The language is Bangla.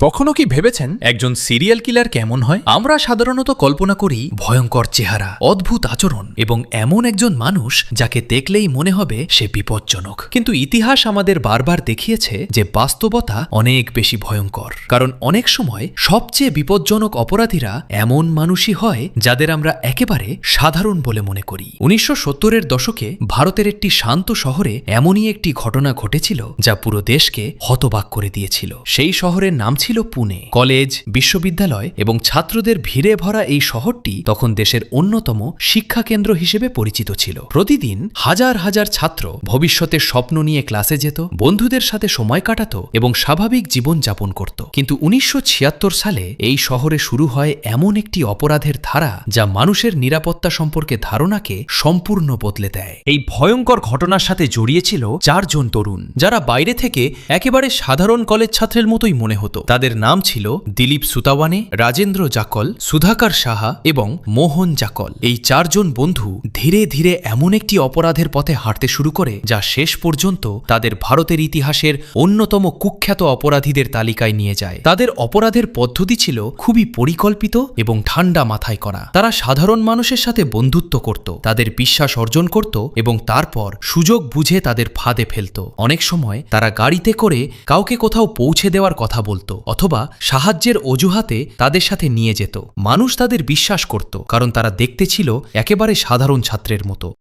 কখনো কি ভেবেছেন একজন সিরিয়াল কিলার কেমন হয়? আমরা সাধারণত কল্পনা করি ভয়ঙ্কর চেহারা, অদ্ভুত আচরণ এবং এমন একজন মানুষ যাকে দেখলেই মনে হবে সে বিপজ্জনক। কিন্তু ইতিহাস আমাদের বারবার দেখিয়েছে যে বাস্তবতা অনেক বেশি ভয়ঙ্কর। কারণ অনেক সময় সবচেয়ে বিপজ্জনক অপরাধীরা এমন মানুষই হয় যাদের আমরা একেবারে সাধারণ বলে মনে করি। 1970-এর দশকে ভারতের একটি শান্ত শহরে এমনই একটি ঘটনা ঘটেছিল যা পুরো দেশকে হতবাক করে দিয়েছিল। সেই শহরের নাম ছিল পুনে। কলেজ, বিশ্ববিদ্যালয় এবং ছাত্রদের ভিড়ে ভরা এই শহরটি তখন দেশের অন্যতম শিক্ষা কেন্দ্র হিসেবে পরিচিত ছিল। প্রতিদিন হাজার হাজার ছাত্র ভবিষ্যতের স্বপ্ন নিয়ে ক্লাসে যেত, বন্ধুদের সাথে সময় কাটাত এবং স্বাভাবিক জীবন যাপন করত। কিন্তু 1976 সালে এই শহরে শুরু হয় এমন একটি অপরাধের ধারা যা মানুষের নিরাপত্তা সম্পর্কে ধারণাকে সম্পূর্ণ বদলে দেয়। এই ভয়ঙ্কর ঘটনার সাথে জড়িয়েছিল 4 জন তরুণ, যারা বাইরে থেকে একেবারে সাধারণ কলেজ ছাত্রের মতোই মনে হতো। তাদের নাম ছিল দিলীপ সুতাওয়ানে, রাজেন্দ্র জাকল, সুধাকর সাহা এবং মোহন জাকল। এই 4 জন বন্ধু ধীরে ধীরে এমন একটি অপরাধের পথে হাঁটতে শুরু করে যা শেষ পর্যন্ত তাদের ভারতের ইতিহাসের অন্যতম কুখ্যাত অপরাধীদের তালিকায় নিয়ে যায়। তাদের অপরাধের পদ্ধতি ছিল খুবই পরিকল্পিত এবং ঠান্ডা মাথায় করা। তারা সাধারণ মানুষের সাথে বন্ধুত্ব করত, তাদের বিশ্বাস অর্জন করত এবং তারপর সুযোগ বুঝে তাদের ফাঁদে ফেলত। অনেক সময় তারা গাড়িতে করে কাউকে কোথাও পৌঁছে দেওয়ার কথা বলতো অথবা সাহায্যের অজুহাতে তাদের সাথে নিয়ে যেত। মানুষ তাদের বিশ্বাস করত কারণ তারা দেখতে ছিল একেবারে সাধারণ ছাত্রের মতো।